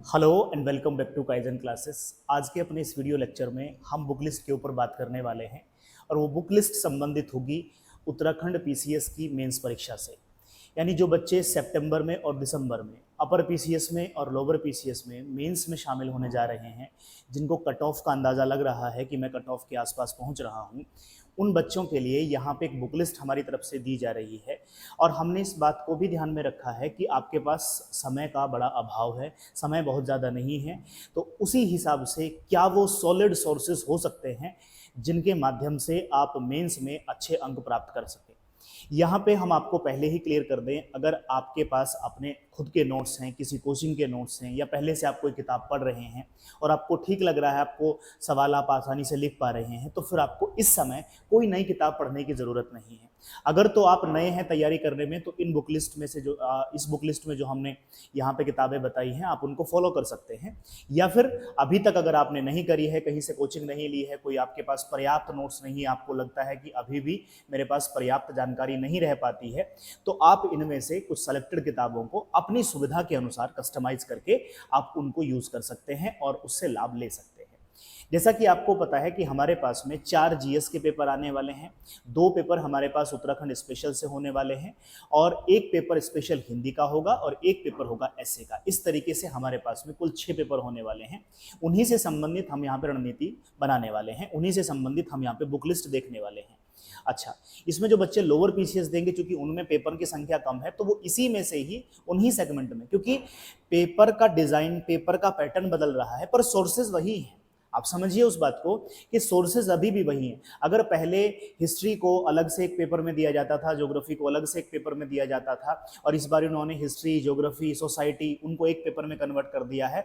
Hello and welcome back to Kaizen classes. आज के अपने इस वीडियो लेक्चर में हम बुक लिस्ट के ऊपर बात करने वाले हैं और वो बुक लिस्ट संबंधित होगी उत्तराखंड पीसीएस की मेंस परीक्षा से। यानी जो बच्चे सितंबर में और दिसंबर में अपर पीसीएस में और लोअर पीसीएस में मेंस में शामिल होने जा रहे हैं, जिनको कट ऑफ का अंदाज़ा लग रहा है कि मैं कट ऑफ के आसपास पहुंच रहा हूं, उन बच्चों के लिए यहाँ पे एक बुक लिस्ट हमारी तरफ से दी जा रही है। और हमने इस बात को भी ध्यान में रखा है कि आपके पास समय का बड़ा अभाव है, समय बहुत ज़्यादा नहीं है, तो उसी हिसाब से क्या वो सॉलिड सोर्सेज हो सकते हैं जिनके माध्यम से आप मेंस में अच्छे अंक प्राप्त कर सकें। यहाँ पे हम आपको पहले ही क्लियर कर दें, अगर आपके पास अपने खुद के नोट्स हैं, किसी कोचिंग के नोट्स हैं, या पहले से आप कोई किताब पढ़ रहे हैं और आपको ठीक लग रहा है, आपको सवाल आप आसानी से लिख पा रहे हैं, तो फिर आपको इस समय कोई नई किताब पढ़ने की ज़रूरत नहीं है। अगर तो आप नए हैं तैयारी करने में, तो इन बुक लिस्ट में से जो इस बुक लिस्ट में जो हमने यहाँ पे किताबें बताई हैं, आप उनको फॉलो कर सकते हैं। या फिर अभी तक अगर आपने नहीं करी है, कहीं से कोचिंग नहीं ली है, कोई आपके पास पर्याप्त नोट्स नहीं है, आपको लगता है कि अभी भी मेरे पास पर्याप्त जानकारी नहीं रह पाती है, तो आप इनमें से कुछ सेलेक्टेड किताबों को अपनी सुविधा के अनुसार कस्टमाइज करके आप उनको यूज कर सकते हैं और उससे लाभ ले सकते हैं। जैसा कि आपको पता है कि हमारे पास में 4 जीएस के पेपर आने वाले हैं, 2 पेपर हमारे पास उत्तराखंड स्पेशल से होने वाले हैं और 1 पेपर स्पेशल हिंदी का होगा और 1 पेपर होगा एसए का। इस तरीके से हमारे पास में कुल 6 पेपर होने वाले हैं। उन्हीं से संबंधित हम यहाँ पे रणनीति बनाने वाले हैं, उन्हीं से संबंधित हम यहाँ पे बुक लिस्ट देखने वाले हैं। अच्छा, इसमें जो बच्चे लोअर पीसीएस देंगे, चूंकि उनमें पेपर की संख्या कम है, तो वो इसी में से ही उन्हीं सेगमेंट में, क्योंकि पेपर का डिजाइन, पेपर का पैटर्न बदल रहा है पर सोर्सेज वही है। आप समझिए उस बात को कि सोर्सेज अभी भी वही हैं। अगर पहले हिस्ट्री को अलग से एक पेपर में दिया जाता था, ज्योग्राफी को अलग से एक पेपर में दिया जाता था, और इस बार उन्होंने हिस्ट्री, ज्योग्राफी, सोसाइटी उनको एक पेपर में कन्वर्ट कर दिया है,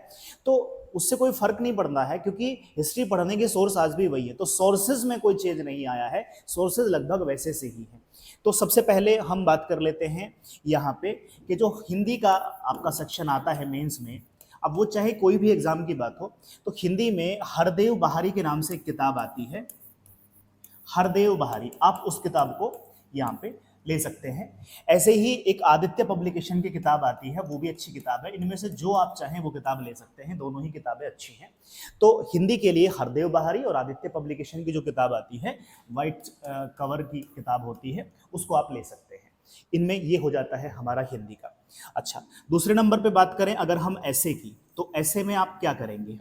तो उससे कोई फर्क नहीं पड़ता है, क्योंकि हिस्ट्री पढ़ने के सोर्स आज भी वही है। तो सोर्सेज में कोई चेंज नहीं आया है, सोर्सेज लगभग वैसे से ही हैं। तो सबसे पहले हम बात कर लेते हैं यहाँ पे कि जो हिंदी का आपका सेक्शन आता है मेंस में, अब वो चाहे कोई भी एग्जाम की बात हो, तो हिंदी में हरदेव बहारी के नाम से एक किताब आती है, हरदेव बहारी, आप उस किताब को यहाँ पे ले सकते हैं। ऐसे ही एक आदित्य पब्लिकेशन की किताब आती है, वो भी अच्छी किताब है। इनमें से जो आप चाहें वो किताब ले सकते हैं, दोनों ही किताबें अच्छी हैं। तो हिंदी के लिए हरदेव बहारी और आदित्य पब्लिकेशन की जो किताब आती है, वाइट कवर की किताब होती है, उसको आप ले सकते हैं। इनमें ये हो जाता है हमारा हिंदी का। अच्छा, दूसरे नंबर पे बात करें अगर हम ऐसे की, तो ऐसे में आप क्या करेंगे,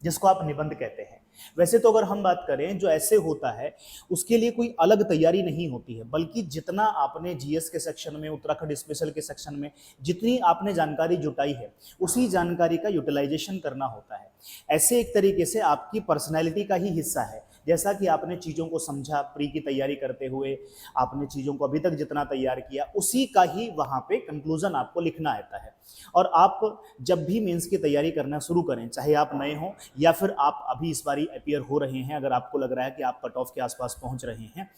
जिसको आप निबंध कहते हैं। वैसे तो अगर हम बात करें, जो ऐसे होता है उसके लिए कोई अलग तैयारी नहीं होती है, बल्कि जितना आपने जीएस के सेक्शन में, उत्तराखंड स्पेशल के सेक्शन में जितनी आपने जानकारी जुटाई है, उसी जानकारी का यूटिलाइजेशन करना होता है। ऐसे एक तरीके से आपकी पर्सनैलिटी का ही हिस्सा है। जैसा कि आपने चीज़ों को समझा प्री की तैयारी करते हुए, आपने चीज़ों को अभी तक जितना तैयार किया, उसी का ही वहाँ पे कंक्लूजन आपको लिखना आता है। और आप जब भी मेंस की तैयारी करना शुरू करें, चाहे आप नए हों या फिर आप अभी इस बारी अपियर हो रहे हैं, अगर आपको लग रहा है कि आप कट ऑफ के आसपास पहुंच रहे हैं,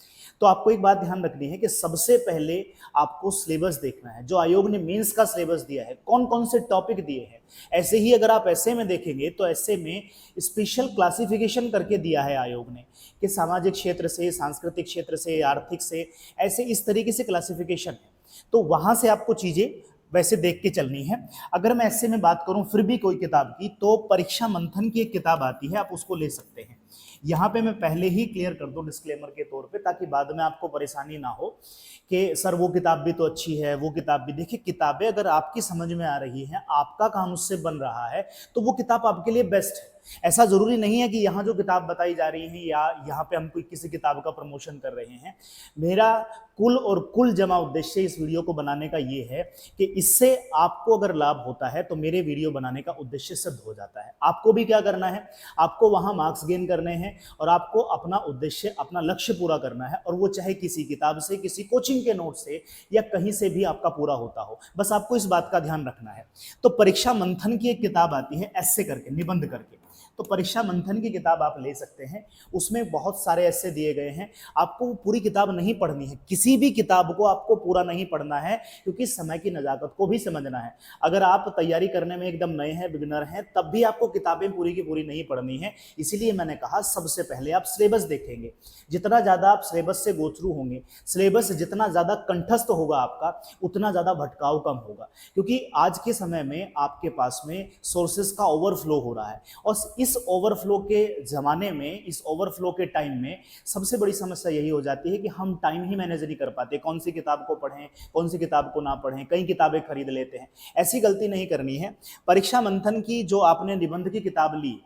तो आपको एक बात ध्यान रखनी है कि सबसे पहले आपको सिलेबस देखना है, जो आयोग ने मेंस का सिलेबस दिया है, कौन कौन से टॉपिक दिए हैं। ऐसे ही अगर आप ऐसे में देखेंगे, तो ऐसे में स्पेशल क्लासिफिकेशन करके दिया है आयोग ने कि सामाजिक क्षेत्र से, सांस्कृतिक क्षेत्र से, आर्थिक से, ऐसे इस तरीके से क्लासिफिकेशन है। तो वहां से आपको चीजें वैसे देख के चलनी है। अगर मैं ऐसे में बात करूं फिर भी कोई किताब की, तो परीक्षा मंथन की एक किताब आती है, आप उसको ले सकते हैं। यहाँ पे मैं पहले ही क्लियर कर दूं डिस्क्लेमर के तौर पे, ताकि बाद में आपको परेशानी ना हो कि सर वो किताब भी तो अच्छी है, वो किताब भी। देखिए, किताबें अगर आपकी समझ में आ रही हैं, आपका काम उससे बन रहा है, तो वो किताब आपके लिए बेस्ट है। ऐसा जरूरी नहीं है कि यहाँ जो किताब बताई जा रही है या यहाँ पे हम कोई किसी किताब का प्रमोशन कर रहे हैं। मेरा कुल जमा उद्देश्य इस वीडियो को बनाने का ये है कि इससे आपको अगर लाभ होता है, तो मेरे वीडियो बनाने का उद्देश्य सिद्ध हो जाता है। आपको भी क्या करना है, आपको वहां मार्क्स गेन करने हैं और आपको अपना उद्देश्य, अपना लक्ष्य पूरा करना है, और वो चाहे किसी किताब से, किसी कोचिंग के नोट से, या कहीं से भी आपका पूरा होता हो। बस आपको इस बात का ध्यान रखना है। तो परीक्षा मंथन की एक किताब आती है, ऐसे करके, निबंध करके, तो परीक्षा मंथन की किताब आप ले सकते हैं। उसमें बहुत सारे ऐसे दिए गए हैं, आपको पूरी किताब नहीं पढ़नी है, किसी भी किताब को आपको पूरा नहीं पढ़ना है, क्योंकि समय की नज़ाकत को भी समझना है। अगर आप तैयारी करने में एकदम नए हैं, बिगिनर हैं, तब भी आपको किताबें पूरी की पूरी नहीं पढ़नी है। इसीलिए मैंने कहा सबसे पहले आप सिलेबस देखेंगे। जितना ज़्यादा आप सिलेबस से गो थ्रू होंगे, सिलेबस जितना ज़्यादा कंठस्थ होगा आपका, उतना ज़्यादा भटकाव कम होगा, क्योंकि आज के समय में आपके पास में सोर्सेज का ओवरफ्लो हो रहा है। और इस ओवरफ्लो के ज़माने में, इस ओवरफ्लो के टाइम में सबसे बड़ी समस्या यही हो जाती है कि हम टाइम ही मैनेज नहीं कर पाते, कौन सी किताब को पढ़ें, कौन सी किताब को ना पढ़ें, कई किताबें खरीद लेते हैं। ऐसी गलती नहीं करनी है। परीक्षा मंथन की जो आपने निबंध की किताब ली,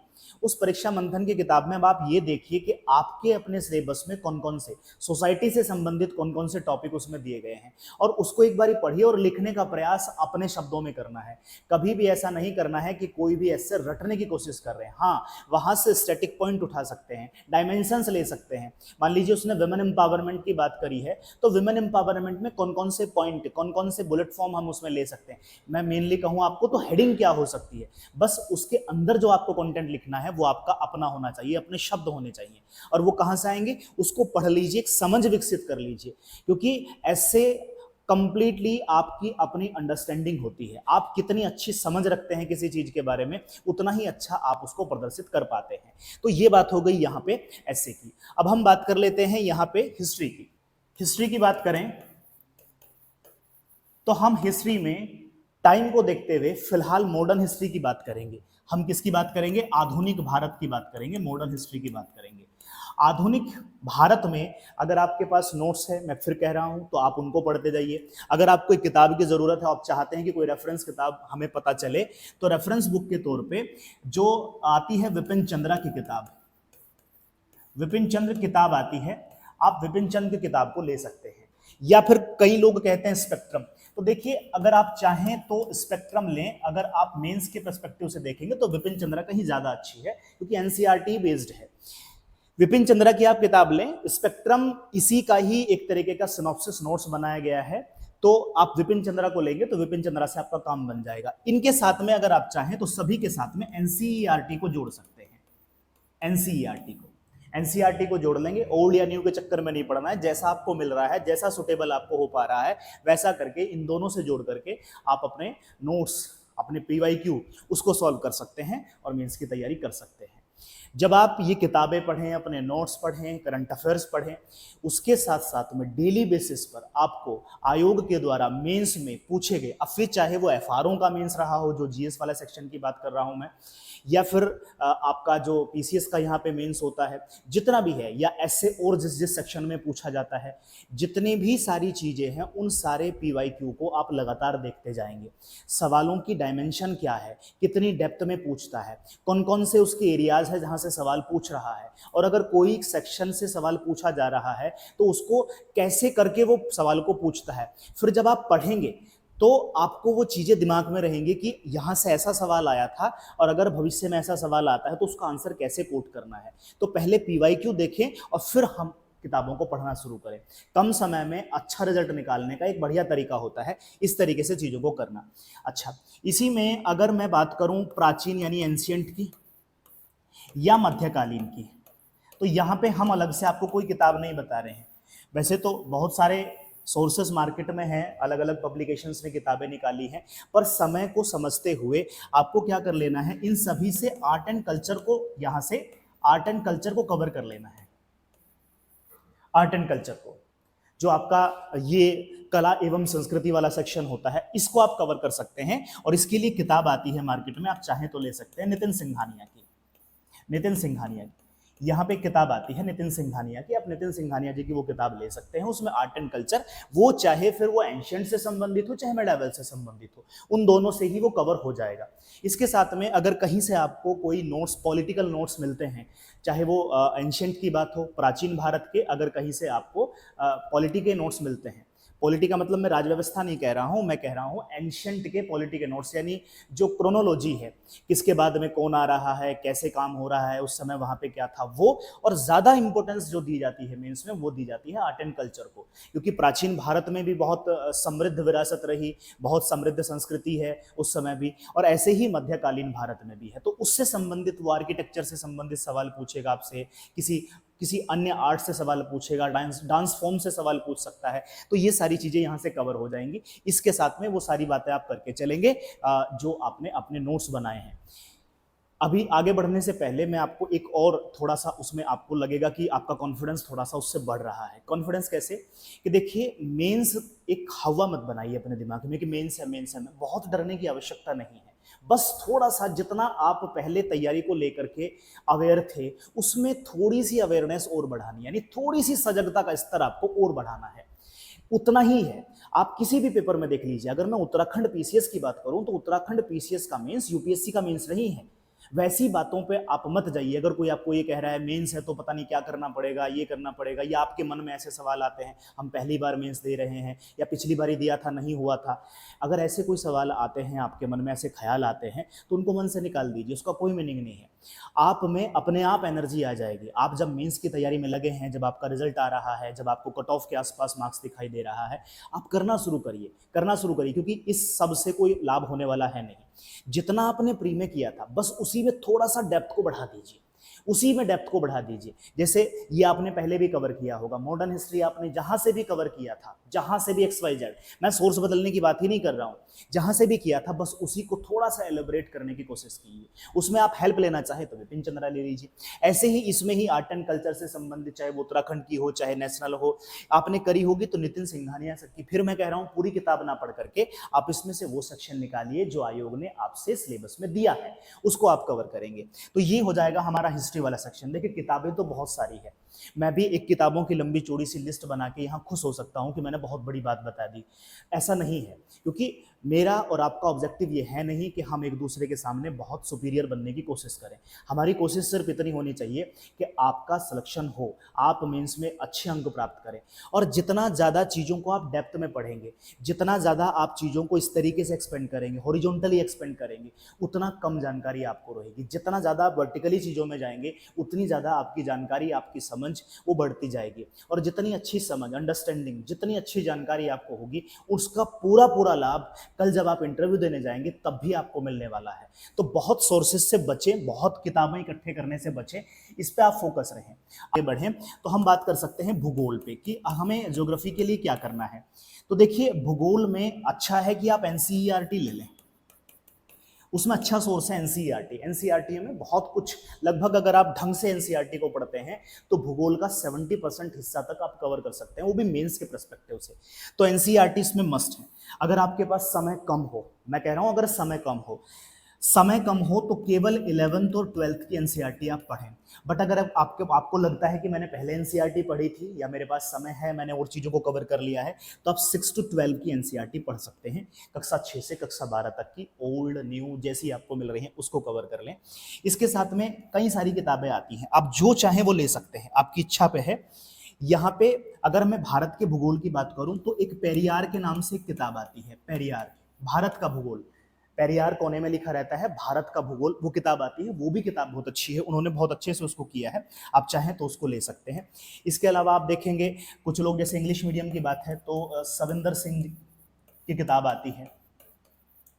उस परीक्षा मंथन की किताब में अब आप ये देखिए कि आपके अपने सिलेबस में कौन कौन से सोसाइटी से संबंधित कौन कौन से टॉपिक उसमें दिए गए हैं, और उसको एक बार पढ़िए और लिखने का प्रयास अपने शब्दों में करना है। कभी भी ऐसा नहीं करना है कि कोई भी ऐसे रटने की कोशिश कर रहे हैं। हाँ, वहां से स्टैटिक पॉइंट उठा सकते हैं, डायमेंशंस ले सकते हैं। मान लीजिए उसने विमेन एम्पावरमेंट की बात करी है, तो विमेन एम्पावरमेंट में कौन कौन से पॉइंट, कौन कौन से बुलेट फॉर्म हम उसमें ले सकते हैं। मैं मेनली कहूँ आपको तो हेडिंग क्या हो सकती है, बस उसके अंदर जो आपको कंटेंट लिखना है वो आपका अपना होना चाहिए, अपने शब्द होने चाहिए। और वो कहां से आएंगे, उसको पढ़ लीजिए, एक समझ विकसित कर लीजिए, क्योंकि ऐसे कंप्लीटली आपकी अपनी अंडरस्टैंडिंग होती है। आप कितनी अच्छी समझ रखते हैं किसी चीज के बारे में, उतना ही अच्छा आप उसको प्रदर्शित कर पाते हैं। तो ये बात हो गई यहाँ पे ऐसे की। अब हम बात कर लेते हैं यहाँ पे हिस्ट्री की। हिस्ट्री की बात करें तो हम हिस्ट्री में टाइम को देखते हुए फिलहाल मॉडर्न हिस्ट्री की बात करेंगे। हम किसकी बात करेंगे, आधुनिक भारत की बात करेंगे, मॉडर्न हिस्ट्री की बात करेंगे। आधुनिक भारत में अगर आपके पास नोट्स है, मैं फिर कह रहा हूं, तो आप उनको पढ़ते जाइए। अगर आपको कोई किताब की जरूरत है, आप चाहते हैं कि कोई रेफरेंस किताब हमें पता चले, तो रेफरेंस बुक के तौर पे जो आती है विपिन चंद्रा की किताब, विपिन चंद्र किताब आती है, आप विपिन चंद्र की किताब को ले सकते हैं। या फिर कई लोग कहते हैं स्पेक्ट्रम, तो देखिए अगर आप चाहें तो स्पेक्ट्रम लें। अगर आप मेंस के पर्सपेक्टिव से देखेंगे तो विपिन चंद्रा कहीं ज्यादा अच्छी है, क्योंकि एनसीईआरटी बेस्ड है। विपिन चंद्रा की आप किताब लें। स्पेक्ट्रम इसी का ही एक तरीके का सिनॉप्सिस नोट्स बनाया गया है, तो आप विपिन चंद्रा को लेंगे तो विपिन चंद्रा से आपका काम बन जाएगा। इनके साथ में अगर आप चाहें तो सभी के साथ में एनसीईआरटी को जोड़ सकते हैं। एनसीईआरटी को जोड़ लेंगे। ओल्ड या न्यू के चक्कर में नहीं पड़ना है, जैसा आपको मिल रहा है, जैसा सुटेबल आपको हो पा रहा है, वैसा करके इन दोनों से जोड़ करके आप अपने नोट्स, अपने पीवाईक्यू उसको सॉल्व कर सकते हैं और मेंस की तैयारी कर सकते हैं। जब आप ये किताबें पढ़ें, अपने नोट्स पढ़ें, करंट अफेयर्स पढ़ें, उसके साथ साथ में डेली बेसिस पर आपको आयोग के द्वारा मेंस में पूछे गए, अब फिर चाहे वो एफआरओ का मेंस रहा हो, जो जीएस वाला सेक्शन की बात कर रहा हूं मैं, या फिर आपका जो पीसीएस का यहाँ पे मेंस होता है, जितना भी है, या ऐसे और जिस सेक्शन में पूछा जाता है, जितनी भी सारी चीजें हैं, उन सारे पीवाईक्यू को आप लगातार देखते जाएंगे। सवालों की डायमेंशन क्या है, कितनी डेप्थ में पूछता है, कौन कौन से उसके एरियाज है जहां से सवाल पूछ रहा है, और अगर कोई सेक्शन से सवाल पूछा जा रहा है तो उसको कैसे करके वो सवाल को पूछता है। फिर जब आप पढ़ेंगे तो आपको वो चीजें दिमाग में रहेंगी कि यहां से ऐसा सवाल आया था, और अगर भविष्य में ऐसा सवाल आता है तो उसका आंसर कैसे कोट करना है। तो पहले पीवाईक्यू देखें और फिर हम किताबों को पढ़ना शुरू करें। कम समय में अच्छा रिजल्ट निकालने का एक बढ़िया तरीका होता है इस तरीके से चीजों को करना। अच्छा, इसी में अगर मैं बात करूं प्राचीन यानी एंशियंट की या मध्यकालीन की, तो यहाँ पे हम अलग से आपको कोई किताब नहीं बता रहे हैं। वैसे तो बहुत सारे सोर्सेस मार्केट में हैं, अलग अलग पब्लिकेशंस ने किताबें निकाली हैं, पर समय को समझते हुए आपको क्या कर लेना है, इन सभी से आर्ट एंड कल्चर को, यहाँ से आर्ट एंड कल्चर को कवर कर लेना है। आर्ट एंड कल्चर को, जो आपका ये कला एवं संस्कृति वाला सेक्शन होता है, इसको आप कवर कर सकते हैं। और इसके लिए किताब आती है मार्केट में, आप चाहें तो ले सकते हैं, नितिन सिंघानिया की। नितिन सिंघानिया की यहाँ पे किताब आती है नितिन सिंघानिया की, आप नितिन सिंघानिया जी की वो किताब ले सकते हैं। उसमें आर्ट एंड कल्चर, वो चाहे फिर वो एंशिएंट से संबंधित हो, चाहे मेडावल से संबंधित हो, उन दोनों से ही वो कवर हो जाएगा। इसके साथ में अगर कहीं से आपको कोई नोट्स, पॉलिटिकल नोट्स मिलते हैं, चाहे वो एंशिएंट की बात हो, प्राचीन भारत के, अगर कहीं से आपको पॉलिटी के नोट्स मिलते हैं, पॉलिटी का मतलब मैं राजव्यवस्था नहीं कह रहा हूं, मैं कह रहा हूं एंशंट के पॉलिटी के नोट्स, यानी जो क्रोनोलॉजी है, किसके बाद में कौन आ रहा है, कैसे काम हो रहा है, उस समय वहां पे क्या था वो। और ज्यादा इंपॉर्टेंस जो दी जाती है मेंस में, वो दी जाती है आर्ट एंड कल्चर को, क्योंकि प्राचीन भारत में भी बहुत समृद्ध विरासत रही, बहुत समृद्ध संस्कृति है उस समय भी, और ऐसे ही मध्यकालीन भारत में भी है। तो उससे संबंधित, वो आर्किटेक्चर से संबंधित सवाल पूछेगा आपसे, किसी किसी अन्य आर्ट से सवाल पूछेगा, डांस डांस फॉर्म से सवाल पूछ सकता है। तो ये सारी चीजें यहाँ से कवर हो जाएंगी। इसके साथ में वो सारी बातें आप करके चलेंगे जो आपने अपने नोट्स बनाए हैं। अभी आगे बढ़ने से पहले मैं आपको एक और थोड़ा सा, उसमें आपको लगेगा कि आपका कॉन्फिडेंस थोड़ा सा उससे बढ़ रहा है। कॉन्फिडेंस कैसे? कि देखिए, मेंस एक हवा मत बनाइए अपने दिमाग में कि मेंस है, मेंस है। बहुत डरने की आवश्यकता नहीं है। बस थोड़ा सा, जितना आप पहले तैयारी को लेकर के अवेयर थे, उसमें थोड़ी सी अवेयरनेस और बढ़ानी, यानी थोड़ी सी सजगता का स्तर आपको और बढ़ाना है, उतना ही है। आप किसी भी पेपर में देख लीजिए, अगर मैं उत्तराखंड पीसीएस की बात करूं तो उत्तराखंड पीसीएस का मेंस यूपीएससी का मेंस नहीं है। वैसी बातों पे आप मत जाइए। अगर कोई आपको ये कह रहा है मेंस है तो पता नहीं क्या करना पड़ेगा, ये करना पड़ेगा, या आपके मन में ऐसे सवाल आते हैं, हम पहली बार मेंस दे रहे हैं, या पिछली बार ही दिया था नहीं हुआ था, अगर ऐसे कोई सवाल आते हैं आपके मन में, ऐसे ख्याल आते हैं, तो उनको मन से निकाल दीजिए। उसका कोई मीनिंग नहीं है। आप में अपने आप एनर्जी आ जाएगी। आप जब मेंस की तैयारी में लगे हैं, जब आपका रिजल्ट आ रहा है, जब आपको कट ऑफ के आसपास मार्क्स दिखाई दे रहा है, आप करना शुरू करिए, करना शुरू करिए, क्योंकि इस सब से कोई लाभ होने वाला है नहीं। जितना आपने प्री में किया था, बस उसी में थोड़ा सा डेप्थ को बढ़ा दीजिए, उसी में डेप्थ को बढ़ा दीजिए। जैसे ये आपने पहले भी कवर किया होगा, मॉडर्न हिस्ट्री आपने जहां से भी कवर किया था, जहां से भी XYZ, मैं सोर्स बदलने की बात ही नहीं कर रहा हूं, जहां से भी किया था, बस उसी को थोड़ा सा एलिब्रेट करने की कोशिश कीजिए। उसमें आप हेल्प लेना चाहे तो विपिन चंद्रा ले लीजिए। ऐसे ही इसमें ही आर्ट एंड कल्चर से संबंधित, चाहे वो उत्तराखंड की हो, चाहे नेशनल हो, आपने करी होगी तो नितिन सिंघानिया सर की, फिर मैं कह रहा हूं पूरी किताब ना पढ़ करके आप इसमें से वो सेक्शन निकालिए जो आयोग ने आपसे सिलेबस में दिया है, उसको आप कवर करेंगे। तो ये हो जाएगा हमारा हिस्ट्री वाला सेक्शन। देखिए, किताबें तो बहुत सारी है, मैं भी एक किताबों की लंबी चौड़ी सी लिस्ट बना के यहाँ खुश हो सकता हूँ कि मैंने बहुत बड़ी बात बता दी। ऐसा नहीं है, क्योंकि मेरा और आपका ऑब्जेक्टिव ये है नहीं कि हम एक दूसरे के सामने बहुत सुपीरियर बनने की कोशिश करें। हमारी कोशिश सिर्फ इतनी होनी चाहिए कि आपका सिलेक्शन हो, आप मेंस में अच्छे अंक प्राप्त करें। और जितना ज़्यादा चीज़ों को आप डेप्थ में पढ़ेंगे, जितना ज़्यादा आप चीज़ों को इस तरीके से एक्सपेंड करेंगे, हॉरिजॉन्टली एक्सपेंड करेंगे, उतना कम जानकारी आपको रहेगी। जितना ज़्यादा आप वर्टिकली चीज़ों में जाएंगे, उतनी ज़्यादा आपकी जानकारी, आपकी समझ वो बढ़ती जाएगी। और जितनी अच्छी समझ, अंडरस्टैंडिंग, जितनी अच्छी जानकारी आपको होगी, उसका पूरा पूरा लाभ कल जब आप इंटरव्यू देने जाएंगे तब भी आपको मिलने वाला है। तो बहुत सोर्सेज से बचें, बहुत किताबें इकट्ठे करने से बचें, इस पे आप फोकस रहें। आगे बढ़ें तो हम बात कर सकते हैं भूगोल पे कि हमें ज्योग्राफी के लिए क्या करना है। तो देखिए, भूगोल में अच्छा है कि आप एनसीईआरटी ले लें, उसमें अच्छा सोर्स है एनसीईआरटी। एनसीईआरटी में बहुत कुछ, लगभग अगर आप ढंग से एनसीईआरटी को पढ़ते हैं तो भूगोल का 70% हिस्सा तक आप कवर कर सकते हैं, वो भी मेंस के पर्सपेक्टिव से। तो एनसीईआरटी इसमें मस्ट है। अगर आपके पास समय कम हो, मैं कह रहा हूं अगर समय कम हो, समय कम हो तो केवल 11th और 12th की एनसीईआरटी आप पढ़ें। बट अगर आपको लगता है कि मैंने पहले एनसीईआरटी पढ़ी थी, या मेरे पास समय है, मैंने और चीज़ों को कवर कर लिया है, तो आप 6 to 12 की एनसीईआरटी पढ़ सकते हैं। कक्षा 6 से कक्षा 12 तक की ओल्ड न्यू जैसी आपको मिल रही हैं उसको कवर कर लें। इसके साथ में कई सारी किताबें आती हैं, आप जो चाहें वो ले सकते हैं, आपकी इच्छा पे है। यहाँ पे अगर मैं भारत के भूगोल की बात करूं तो एक पेरियार के नाम से एक किताब आती है, पेरियार, भारत का भूगोल। पेरियार कोने में लिखा रहता है भारत का भूगोल, वो किताब आती है, वो भी किताब बहुत अच्छी है, उन्होंने बहुत अच्छे से उसको किया है, आप चाहें तो उसको ले सकते हैं। इसके अलावा आप देखेंगे कुछ लोग, जैसे इंग्लिश मीडियम की बात है तो सविंदर सिंह की किताब आती है,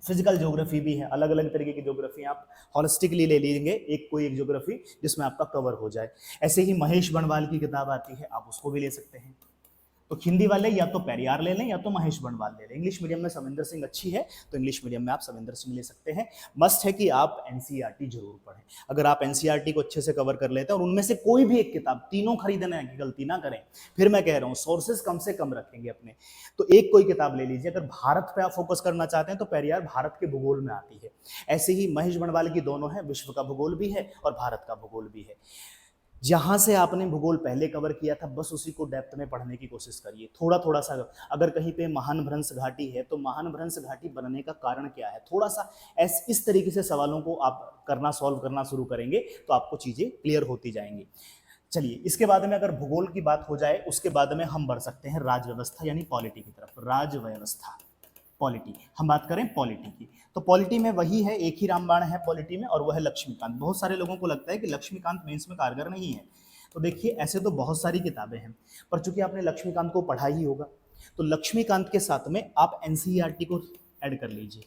फिजिकल ज्योग्राफी भी है, अलग अलग तरीके की ज्योग्राफी आप हॉलिस्टिकली ले लेंगे, एक कोई एक ज्योग्राफी जिसमें आपका कवर हो जाए। ऐसे ही महेश बनवाल की किताब आती है, आप उसको भी ले सकते हैं। तो हिंदी वाले या तो पेरियार ले लें या तो महेश बनवाल ले लें। इंग्लिश मीडियम में सविंदर सिंह अच्छी है तो इंग्लिश मीडियम में आप सविंदर सिंह ले सकते हैं। मस्ट है कि आप एनसीईआरटी जरूर पढ़ें। अगर आप एनसीईआरटी को अच्छे से कवर कर लेते हैं और उनमें से कोई भी एक किताब, तीनों खरीदने की गलती ना करें, फिर मैं कह रहा हूँ सोर्सेज कम से कम रखेंगे अपने, तो एक कोई किताब ले लीजिए। अगर भारत पे आप फोकस करना चाहते हैं तो पेरियार भारत के भूगोल में आती है। ऐसे ही महेश बनवाल की दोनों है, विश्व का भूगोल भी है और भारत का भूगोल भी है। जहां से आपने भूगोल पहले कवर किया था बस उसी को डेप्थ में पढ़ने की कोशिश करिए, थोड़ा थोड़ा सा। अगर कहीं पे महान भ्रंश घाटी है तो महान भ्रंश घाटी बनने का कारण क्या है, थोड़ा सा इस तरीके से सवालों को आप करना, सॉल्व करना शुरू करेंगे तो आपको चीजें क्लियर होती जाएंगी। चलिए, इसके बाद में अगर भूगोल की बात हो जाए उसके बाद में हम बढ़ सकते हैं राज व्यवस्था यानी पॉलिटी की तरफ। राज व्यवस्था, पॉलिटी, हम बात करें पॉलिटी की, तो पॉलिटी में वही है, एक ही रामबाण है पॉलिटी में, और वह है लक्ष्मीकांत। बहुत सारे लोगों को लगता है कि लक्ष्मीकांत मेंस में कारगर नहीं है, तो देखिए ऐसे तो बहुत सारी किताबें हैं, पर चूंकि आपने लक्ष्मीकांत को पढ़ा ही होगा, तो लक्ष्मीकांत के साथ में आप एनसीईआरटी को ऐड कर लीजिए।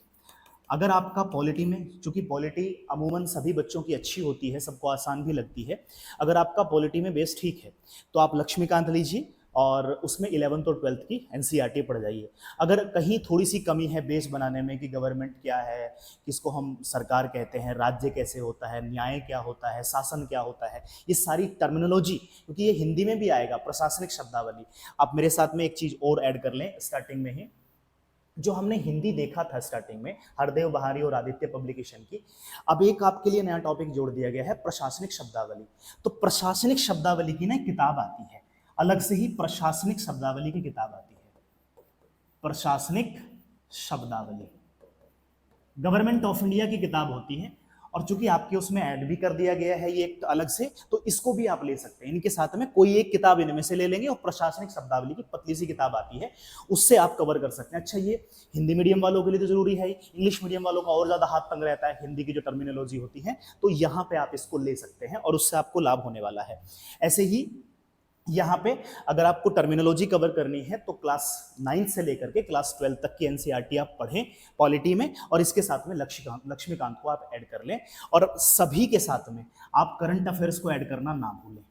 अगर आपका पॉलिटी में, चूंकि पॉलिटी अमूमन सभी बच्चों की अच्छी होती है, सबको आसान भी लगती है, अगर आपका पॉलिटी में बेस ठीक है तो आप लक्ष्मीकांत लीजिए और उसमें 11th और 12th की एनसीईआरटी पढ़ जाइए। अगर कहीं थोड़ी सी कमी है बेस बनाने में कि गवर्नमेंट क्या है, किसको हम सरकार कहते हैं, राज्य कैसे होता है, न्याय क्या होता है, शासन क्या होता है, ये सारी टर्मिनोलॉजी, क्योंकि ये हिंदी में भी आएगा, प्रशासनिक शब्दावली, आप मेरे साथ में एक चीज़ और ऐड कर लें स्टार्टिंग में ही, जो हमने हिंदी देखा था स्टार्टिंग में हरदेव बहारी और आदित्य पब्लिकेशन की, अब एक आपके लिए नया टॉपिक जोड़ दिया गया है, प्रशासनिक शब्दावली। तो प्रशासनिक शब्दावली की ना किताब आती है अलग से ही, प्रशासनिक शब्दावली की किताब आती है, प्रशासनिक शब्दावली, गवर्नमेंट ऑफ इंडिया की किताब होती है, और चूंकि आपके उसमें ऐड भी कर दिया गया है ये एक अलग से, तो इसको भी आप ले सकते हैं, इनके साथ में कोई एक किताब इनमें से ले लेंगे, और प्रशासनिक शब्दावली की पतली सी किताब आती है, उससे आप कवर कर सकते हैं। अच्छा, ये हिंदी मीडियम वालों के लिए तो जरूरी है, इंग्लिश मीडियम वालों का और ज्यादा हाथ तंग रहता है, हिंदी की जो टर्मिनोलॉजी होती है, तो यहाँ पे आप इसको ले सकते हैं और उससे आपको लाभ होने वाला है। ऐसे ही यहाँ पे अगर आपको टर्मिनोलॉजी कवर करनी है तो क्लास 9 से लेकर के क्लास 12 तक की एनसीईआरटी आप पढ़ें पॉलिटी में, और इसके साथ में लक्ष्मीकांत को आप ऐड कर लें, और सभी के साथ में आप करंट अफेयर्स को ऐड करना ना भूलें।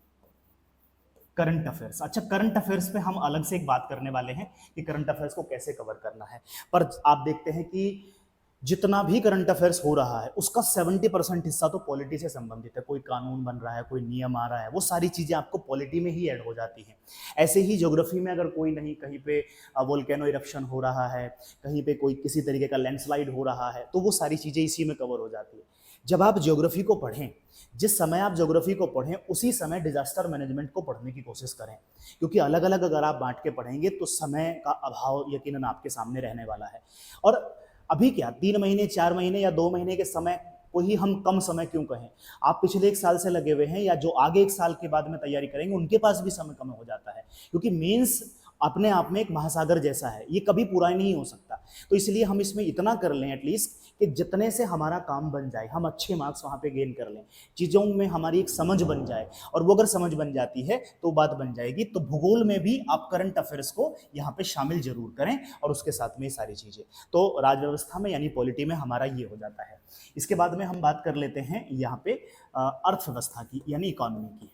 करंट अफेयर्स, अच्छा करंट अफेयर्स पे हम अलग से एक बात करने वाले हैं कि करंट अफेयर्स को कैसे कवर करना है, पर आप देखते हैं कि जितना भी करंट अफेयर्स हो रहा है उसका 70% हिस्सा तो पॉलिटी से संबंधित है, कोई कानून बन रहा है, कोई नियम आ रहा है, वो सारी चीजें आपको पॉलिटी में ही ऐड हो जाती हैं। ऐसे ही ज्योग्राफी में अगर कोई नहीं, कहीं पे वोल्केनो इरप्शन हो रहा है, कहीं पे कोई किसी तरीके का लैंडस्लाइड हो रहा है, तो वो सारी चीजें इसी में कवर हो जाती है। जब आप ज्योग्राफी को पढ़ें, जिस समय आप ज्योग्राफी को पढ़ें उसी समय डिजास्टर मैनेजमेंट को पढ़ने की कोशिश करें, क्योंकि अलग अलग अगर आप बांट के पढ़ेंगे तो समय का अभाव यकीनन आपके सामने रहने वाला है। और अभी क्या 3 महीने 4 महीने या 2 महीने के समय को ही हम कम समय क्यों कहें, आप पिछले 1 साल से लगे हुए हैं या जो आगे 1 साल के बाद में तैयारी करेंगे उनके पास भी समय कम हो जाता है, क्योंकि मेंस अपने आप में एक महासागर जैसा है, ये कभी पूरा नहीं हो सकता। तो इसलिए हम इसमें इतना कर लें एटलीस्ट कि जितने से हमारा काम बन जाए, हम अच्छे मार्क्स वहाँ पे गेन कर लें, चीज़ों में हमारी एक समझ बन जाए, और वो अगर समझ बन जाती है तो बात बन जाएगी। तो भूगोल में भी आप करंट अफेयर्स को यहाँ पे शामिल जरूर करें, और उसके साथ में ये सारी चीज़ें, तो राजव्यवस्था में यानी पॉलिटी में हमारा ये हो जाता है। इसके बाद में हम बात कर लेते हैं यहाँ पे अर्थव्यवस्था की, यानी इकोनॉमी की।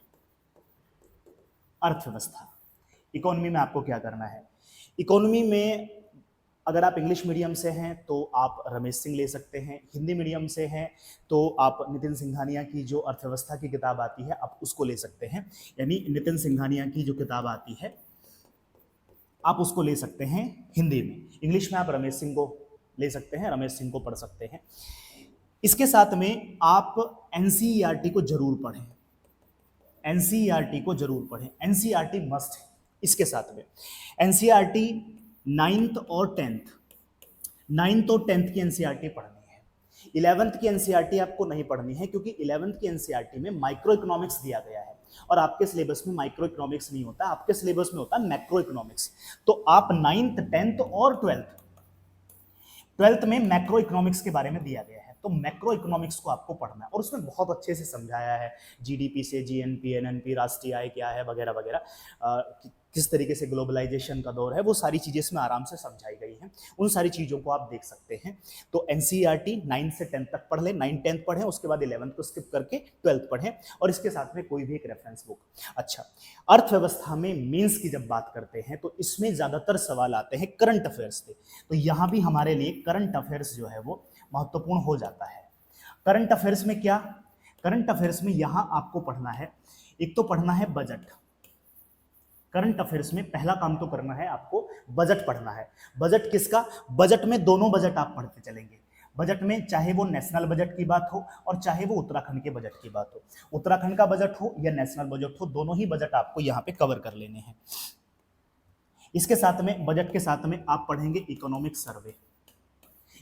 अर्थव्यवस्था, इकोनॉमी में आपको क्या करना है, इकोनॉमी में अगर आप इंग्लिश मीडियम से हैं तो आप रमेश सिंह ले सकते हैं, हिंदी मीडियम से हैं तो आप नितिन सिंघानिया की जो अर्थव्यवस्था की किताब आती है आप उसको ले सकते हैं, यानी नितिन सिंघानिया की जो किताब आती है आप उसको ले सकते हैं हिंदी में। इंग्लिश में आप रमेश सिंह को ले सकते हैं, रमेश सिंह को पढ़ सकते हैं। इसके साथ में आप एनसीईआरटी को जरूर पढ़ें, एनसीईआरटी को जरूर पढ़ें, एनसीईआरटी मस्ट है। इसके साथ में एनसीईआरटी 9th और 10th की एनसीईआरटी पढ़नी है। 11th की एनसीईआरटी आपको नहीं पढ़नी है, क्योंकि 11th की एनसीईआरटी में माइक्रो इकोनॉमिक्स दिया गया है, और आपके सिलेबस में माइक्रो इकोनॉमिक्स नहीं होता, आपके सिलेबस में होता है मैक्रो इकोनॉमिक्स। तो आप 9th 10th और 12th में मैक्रो इकोनॉमिक्स के बारे में दिया गया है, तो मैक्रो इकोनॉमिक्स को आपको पढ़ना है, और उसमें बहुत अच्छे से समझाया है जीडीपी से जीएनपी, एनएनपी, राष्ट्रीय आय क्या है वगैरह वगैरह, किस तरीके से ग्लोबलाइजेशन का दौर है, वो सारी चीज़ें इसमें आराम से समझाई गई हैं। उन सारी चीज़ों को आप देख सकते हैं। तो एनसीईआरटी 9 से 10 तक पढ़ लें, 9 10 पढ़ें, उसके बाद 11th को स्किप करके 12th पढ़ें, और इसके साथ में कोई भी एक रेफरेंस बुक। अच्छा, अर्थव्यवस्था में मेंस की जब बात करते हैं तो इसमें ज़्यादातर सवाल आते हैं करंट अफेयर्स से, तो यहाँ भी हमारे लिए करंट अफेयर्स जो है वो महत्वपूर्ण हो जाता है। करंट अफेयर्स में क्या, करंट अफेयर्स में यहाँ आपको पढ़ना है, एक तो पढ़ना है बजट। करंट अफेयर्स में पहला काम तो करना है आपको बजट पढ़ना है। बजट किसका, बजट में दोनों बजट आप पढ़ते चलेंगे। बजट में चाहे वो नेशनल बजट की बात हो और चाहे वो उत्तराखंड के बजट की बात हो, उत्तराखंड का बजट हो या नेशनल बजट हो, दोनों ही बजट आपको यहाँ पे कवर कर लेने हैं। इसके साथ में बजट के साथ में आप पढ़ेंगे इकोनॉमिक सर्वे।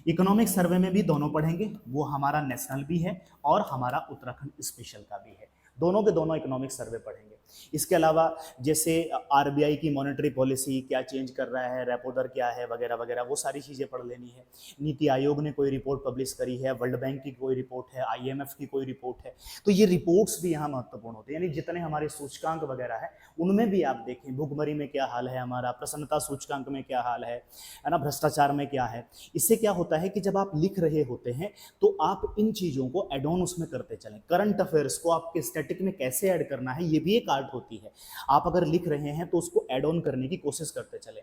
इकोनॉमिक सर्वे में भी दोनों पढ़ेंगे, वो हमारा नेशनल भी है और हमारा उत्तराखंड स्पेशल का भी है, दोनों के दोनों इकोनॉमिक सर्वे पढ़ेंगे। इसके अलावा जैसे आरबीआई की मॉनेटरी पॉलिसी क्या चेंज कर रहा है, रेपो दर क्या है वगैरह वगैरह, वो सारी चीज़ें पढ़ लेनी है। नीति आयोग ने कोई रिपोर्ट पब्लिश करी है, वर्ल्ड बैंक की कोई रिपोर्ट है, आईएमएफ की कोई रिपोर्ट है, तो ये रिपोर्ट्स भी यहाँ महत्वपूर्ण होते हैं। यानी जितने हमारे सूचकांक वगैरह है उनमें भी आप देखें भुखमरी में क्या हाल है हमारा, प्रसन्नता सूचकांक में क्या हाल है ना, भ्रष्टाचार में क्या है। इससे क्या होता है कि जब आप लिख रहे होते हैं तो आप इन चीज़ों को एड ऑन उसमें करते चलें। करंट अफेयर्स को आपके स्टैटिक में कैसे ऐड करना है ये भी एक आर्ट होती है। आप अगर लिख रहे हैं तो उसको ऐड ऑन करने की कोशिश करते चलें।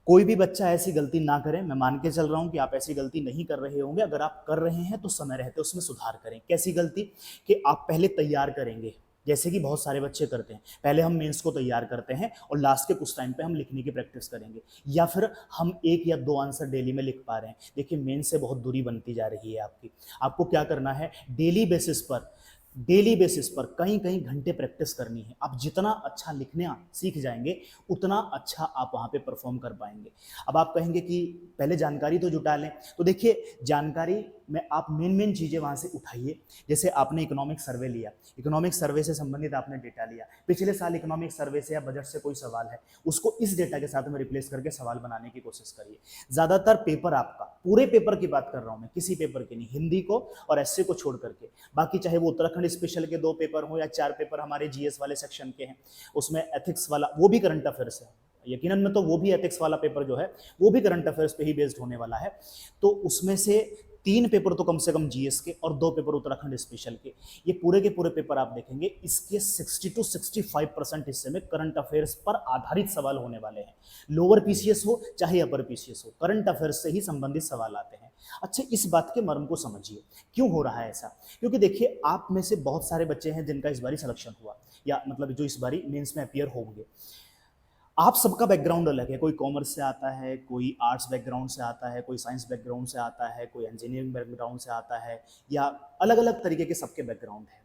कोई भी बच्चा ऐसी गलती ना करे, मैं मान के चल रहा हूं कि आप ऐसी गलती नहीं कर रहे होंगे। अगर आप कर रहे हैं तो समय रहते उसमें सुधार करें। कैसी गलती? कि आप पहले तैयार करेंगे, जैसे कि बहुत सारे बच्चे करते हैं, पहले हम मेंस को तैयार करते हैं और लास्ट के कुछ टाइम पे हम लिखने की प्रैक्टिस करेंगे, या फिर हम 1 या 2 आंसर डेली में लिख पा रहे हैं। देखिए मेंस से बहुत दूरी बनती जा रही है आपकी। आपको क्या करना है, डेली बेसिस पर कहीं कहीं घंटे प्रैक्टिस करनी है। आप जितना अच्छा लिखना सीख जाएंगे उतना अच्छा आप वहाँ पे परफॉर्म कर पाएंगे। अब आप कहेंगे कि पहले जानकारी तो जुटा लें, तो देखिए जानकारी में आप मेन चीज़ें वहाँ से उठाइए। जैसे आपने इकोनॉमिक सर्वे लिया, इकोनॉमिक सर्वे से संबंधित आपने डेटा लिया, पिछले साल इकोनॉमिक सर्वे से या बजट से कोई सवाल है, उसको इस डेटा के साथ में रिप्लेस करके सवाल बनाने की कोशिश करिए। ज़्यादातर पेपर आपका, पूरे पेपर की बात कर रहा हूँ मैं, किसी पेपर की नहीं, हिंदी को और एसए को छोड़ करके, बाकी चाहे वो उत्तराखंड स्पेशल के 2 पेपर हो या 4 पेपर हमारे जीएस वाले सेक्शन के हैं, उसमें एथिक्स वाला वो भी करंट अफेयर्स है यकीनन में, तो वो भी एथिक्स वाला पेपर जो है वो भी करंट अफेयर्स पे ही बेस्ड होने वाला है। तो उसमें से 3 पेपर तो कम से कम जीएस के और 2 पेपर उत्तराखंड स्पेशल के, ये पूरे के पूरे पेपर आप देखेंगे, इसके 60 to 65% हिस्से में करंट अफेयर्स पर आधारित सवाल होने वाले हैं। लोअर पीसीएस हो चाहे अपर पीसीएस हो, करंट अफेयर्स से ही संबंधित सवाल आते हैं। अच्छा, इस बात के मर्म को समझिए, क्यों हो रहा है ऐसा? क्योंकि देखिए आप में से बहुत सारे बच्चे हैं जिनका इस बारी सिलेक्शन हुआ, या मतलब जो इस बारी मेंस में अपियर होंगे। आप सबका बैकग्राउंड अलग है, कोई कॉमर्स से आता है, कोई आर्ट्स बैकग्राउंड से आता है, कोई साइंस बैकग्राउंड से आता है, कोई इंजीनियरिंग बैकग्राउंड से आता है, या अलग अलग तरीके के सबके बैकग्राउंड है।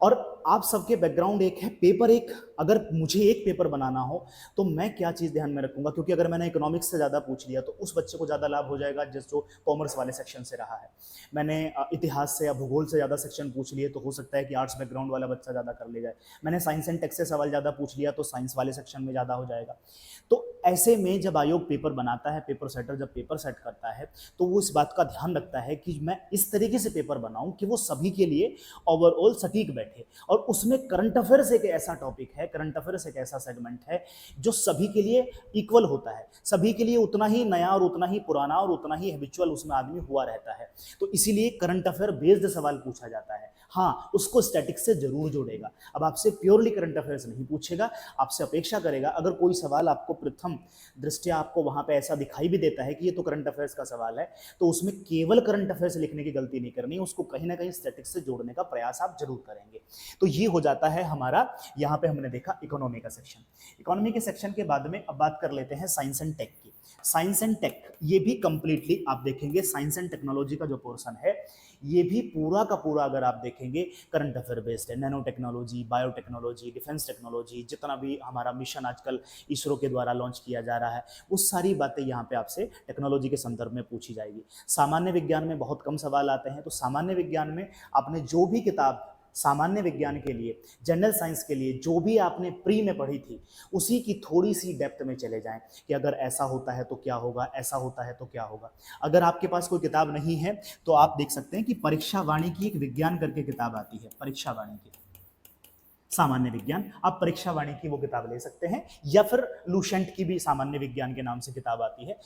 और आप सबके बैकग्राउंड एक है, पेपर एक। अगर मुझे एक पेपर बनाना हो तो मैं क्या चीज़ ध्यान में रखूंगा, क्योंकि अगर मैंने इकोनॉमिक्स से ज़्यादा पूछ लिया तो उस बच्चे को ज़्यादा लाभ हो जाएगा जो कॉमर्स वाले सेक्शन से रहा है। मैंने इतिहास से या भूगोल से ज़्यादा सेक्शन पूछ लिए तो हो सकता है कि आर्ट्स बैकग्राउंड वाला बच्चा ज़्यादा कर ले जाए। मैंने साइंस एंड टेक्स से सवाल ज़्यादा पूछ लिया तो साइंस वाले सेक्शन में ज़्यादा हो जाएगा। तो ऐसे में जब आयोग पेपर बनाता है, पेपर सेटर जब पेपर सेट करता है, तो वो इस बात का ध्यान रखता है कि मैं इस तरीके से पेपर बनाऊं कि वो सभी के लिए ओवरऑल सटीक बैठे। और उसमें करंट अफेयर्स एक ऐसा टॉपिक है, करंट अफेयर्स एक ऐसा सेगमेंट है जो सभी के लिए इक्वल होता है, सभी के लिए उतना ही नया और उतना ही पुराना और उतना ही हैबिचुअल उसमें आदमी हुआ रहता है। तो इसीलिए करंट अफेयर बेस्ड सवाल पूछा जाता है। हाँ, उसको स्टैटिक्स से जरूर जोड़ेगा। अब आपसे प्योरली करंट अफेयर्स नहीं पूछेगा, आपसे अपेक्षा करेगा अगर कोई सवाल आपको प्रथम दृष्टया आपको वहां पे ऐसा दिखाई भी देता है कि ये तो करंट अफेयर्स का सवाल है, तो उसमें केवल करंट अफेयर्स लिखने की गलती नहीं करनी, उसको कहीं ना कहीं स्टैटिक्स से जोड़ने का प्रयास आप जरूर करेंगे। तो ये हो जाता है हमारा, यहाँ पे हमने देखा इकोनॉमी का सेक्शन। इकोनॉमी के सेक्शन के बाद में अब बात कर लेते हैं साइंस एंड टेक की। साइंस एंड टेक ये भी कंप्लीटली आप देखेंगे, साइंस एंड टेक्नोलॉजी का जो पोर्शन है ये भी पूरा का पूरा अगर आप देखेंगे करंट अफेयर बेस्ड है। Nano technology, biotechnology, defence technology, जितना भी हमारा मिशन आजकल इसरो के द्वारा लॉन्च किया जा रहा है, वो सारी बातें यहाँ पे आपसे टेक्नोलॉजी के संदर्भ में पूछी जाएगी। सामान्य विज्ञान में बहुत कम सवाल आते हैं, तो सामान्य विज्ञान में आपने जो भी किताब सामान्य विज्ञान के लिए, जनरल साइंस के लिए जो भी आपने प्री में पढ़ी थी उसी की थोड़ी सी डेप्थ में चले जाएं कि अगर ऐसा होता है तो क्या होगा, ऐसा होता है तो क्या होगा। अगर आपके पास कोई किताब नहीं है तो आप देख सकते हैं कि परीक्षा वाणी की एक विज्ञान करके किताब आती है, परीक्षा वाणी की सामान्य विज्ञान, आप परीक्षा वाणी की वो किताब ले सकते हैं, या फिर लूसेंट की भी सामान्य विज्ञान के नाम से किताब आती है।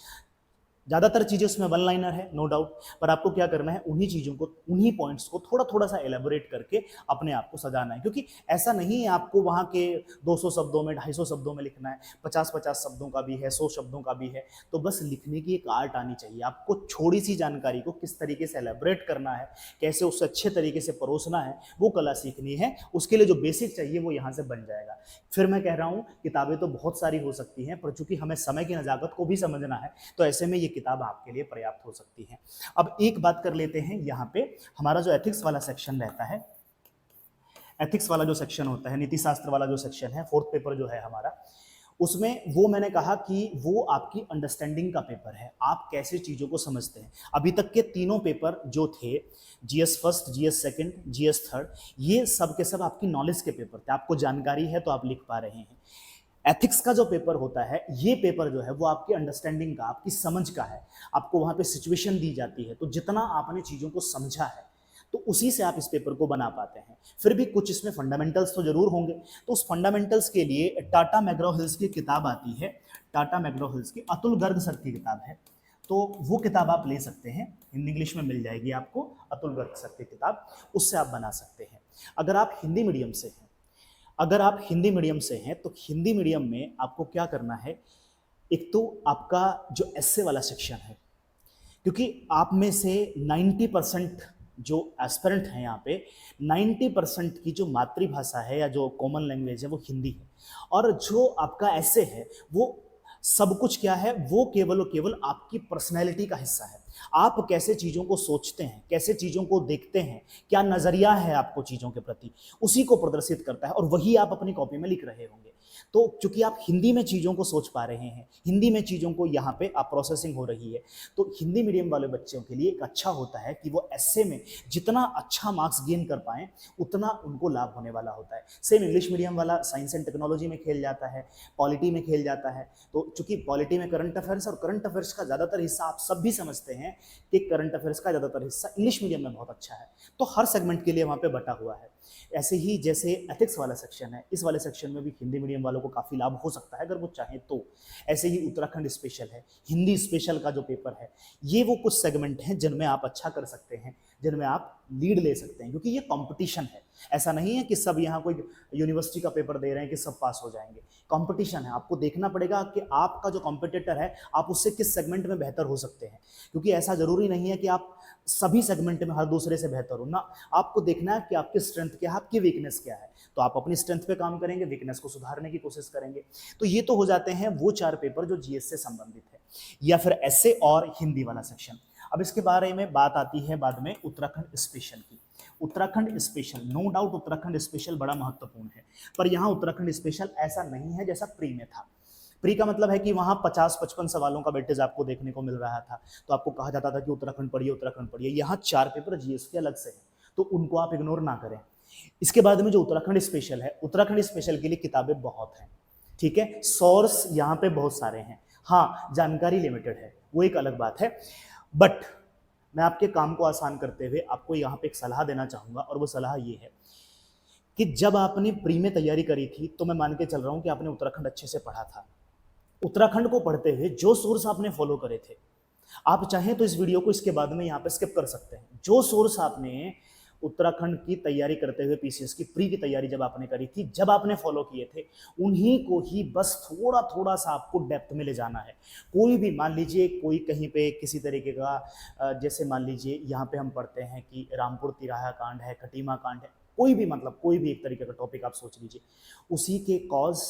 ज़्यादातर चीज़ें उसमें वन लाइनर है, नो डाउट, पर आपको क्या करना है, उन्हीं चीज़ों को, उन्हीं पॉइंट्स को थोड़ा थोड़ा सा एलेबोरेट करके अपने आप को सजाना है। क्योंकि ऐसा नहीं है आपको वहाँ के 200 शब्दों में, 250 शब्दों में लिखना है, 50-50 शब्दों का भी है, 100 शब्दों का भी है। तो बस लिखने की एक आर्ट आनी चाहिए आपको। छोटी सी जानकारी को किस तरीके से एलेबोरेट करना है, कैसे उससे अच्छे तरीके से परोसना है, वो कला सीखनी है। उसके लिए जो बेसिक चाहिए वो यहाँ से बन जाएगा। फिर मैं कह रहा हूँ किताबें तो बहुत सारी हो सकती हैं, पर चूंकि हमें समय की नज़ाकत को भी समझना है, तो ऐसे में ये किताब आपके लिए पर्याप्त हो सकती है। अब एक बात कर लेते हैं, यहाँ पे हमारा जो एथिक्स वाला सेक्शन रहता है, एथिक्स वाला जो सेक्शन होता है, नीति शास्त्र वाला जो सेक्शन है, 4th पेपर जो है हमारा, उसमें वो मैंने कहा कि वो आपकी अंडरस्टैंडिंग का पेपर है, आप कैसे चीज़ों को समझते हैं। अभी तक के तीनों पेपर जो थे, GS first, GS second, GS third, ये सब के सब आपकी नॉलेज के पेपर थे, आपको जानकारी है तो आप लिख पा रहे हैं। एथिक्स का जो पेपर होता है, ये पेपर जो है वो आपकी अंडरस्टैंडिंग का, आपकी समझ का है। आपको वहाँ पे सिचुएशन दी जाती है, तो जितना आपने चीज़ों को समझा है तो उसी से आप इस पेपर को बना पाते हैं। फिर भी कुछ इसमें फंडामेंटल्स तो जरूर होंगे, तो उस फंडामेंटल्स के लिए टाटा मैग्रो हिल्स की किताब आती है, टाटा मैग्रो हिल्स की, अतुल गर्ग सर की किताब है, तो वो किताब आप ले सकते हैं, हिंदी इंग्लिश में मिल जाएगी आपको, अतुल गर्ग सर की किताब, उससे आप बना सकते हैं। अगर आप हिंदी मीडियम से हैं, अगर आप हिंदी मीडियम से हैं तो हिंदी मीडियम में आपको क्या करना है, एक तो आपका जो एस्से वाला सेक्शन है, क्योंकि आप में से 90% जो एस्पिरेंट हैं यहाँ पे, 90% की जो मातृभाषा है या जो कॉमन लैंग्वेज है वो हिंदी है, और जो आपका एस्से है वो सब कुछ क्या है, वो केवल और केवल आपकी पर्सनैलिटी का हिस्सा है। आप कैसे चीज़ों को सोचते हैं, कैसे चीज़ों को देखते हैं, क्या नज़रिया है आपको चीज़ों के प्रति, उसी को प्रदर्शित करता है, और वही आप अपनी कॉपी में लिख रहे होंगे। तो चूंकि आप हिंदी में चीज़ों को सोच पा रहे हैं, हिंदी में चीज़ों को यहाँ पे आप प्रोसेसिंग हो रही है, तो हिंदी मीडियम वाले बच्चों के लिए एक अच्छा होता है कि वो एस्से में जितना अच्छा मार्क्स गेन कर पाएं उतना उनको लाभ होने वाला होता है। सेम इंग्लिश मीडियम वाला साइंस एंड टेक्नोलॉजी में खेल जाता है, पॉलिटी में खेल जाता है, तो चूंकि पॉलिटी में करंट अफेयर्स, और करंट अफेयर्स का ज़्यादातर हिस्सा आप सब भी समझते हैं कि करंट अफेयर्स का ज़्यादातर हिस्सा इंग्लिश मीडियम में बहुत अच्छा है, तो हर सेगमेंट के लिए वहाँ पे बटा हुआ है। ऐसे ही जैसे एथिक्स वाला सेक्शन है, इस वाले सेक्शन में भी हिंदी मीडियम वालों को काफ़ी लाभ हो सकता है अगर वो चाहें तो। ऐसे ही उत्तराखंड स्पेशल है, हिंदी स्पेशल का जो पेपर है, ये वो कुछ सेगमेंट हैं जिनमें आप अच्छा कर सकते हैं, जिनमें आप लीड ले सकते हैं, क्योंकि ये कंपटीशन है। ऐसा नहीं है कि सब यहाँ कोई यूनिवर्सिटी का पेपर दे रहे हैं कि सब पास हो जाएंगे, कंपटीशन है। आपको देखना पड़ेगा कि आपका जो कॉम्पिटिटर है आप उससे किस सेगमेंट में बेहतर हो सकते हैं, क्योंकि ऐसा जरूरी नहीं है कि आप सभी सेगमेंट में हर दूसरे से बेहतर हो ना। आपको देखना है कि आपकी स्ट्रेंथ क्या है, आपकी वीकनेस क्या है, तो आप अपनी स्ट्रेंथ पे काम करेंगे, वीकनेस को सुधारने की कोशिश करेंगे। तो ये तो हो जाते हैं वो 4 पेपर जो जीएस से संबंधित है, या फिर एसए और हिंदी वाला सेक्शन। अब इसके बारे में बात आती है बाद में उत्तराखंड स्पेशल की। Uttarakhand special, no doubt Uttarakhand special बड़ा महत्वपूर्ण है, पर यहाँ उत्तराखंड स्पेशल ऐसा नहीं है जैसा प्री में था। प्री का मतलब है कि वहाँ 50-55 सवालों का वेटेज आपको देखने को मिल रहा था, तो आपको कहा जाता था कि उत्तराखंड पढ़िए, उत्तराखंड पढ़िए। यहाँ 4 पेपर जीएस के अलग से हैं, तो उनको आप इग्नोर ना करें। इसके बाद में जो उत्तराखंड स्पेशल है, उत्तराखंड स्पेशल के लिए किताबें बहुत हैं, ठीक है, सोर्स यहाँ पे बहुत सारे हैं, हाँ जानकारी लिमिटेड है, वो एक अलग बात है। बट मैं आपके काम को आसान करते हुए आपको यहाँ पे एक सलाह देना चाहूँगा, और वो सलाह ये है कि जब आपने प्री में तैयारी करी थी तो मैं मान के चल रहा हूँ कि आपने उत्तराखंड अच्छे से पढ़ा था। उत्तराखंड को पढ़ते हुए जो सोर्स आपने फॉलो करे थे, आप चाहें तो इस वीडियो को इसके बाद में यहाँ पे स्किप कर सकते हैं। जो सोर्स आपने उत्तराखंड की तैयारी करते हुए, पीसीएस की प्री की तैयारी जब आपने करी थी, जब आपने फॉलो किए थे, उन्हीं को ही बस थोड़ा थोड़ा सा आपको डेप्थ में ले जाना है। कोई भी मान लीजिए कोई कहीं पे किसी तरीके का, जैसे मान लीजिए यहाँ पे हम पढ़ते हैं कि रामपुर तिराहा कांड है, खटीमा कांड है, कोई भी मतलब कोई भी एक तरीके का टॉपिक आप सोच लीजिए, उसी के कॉज,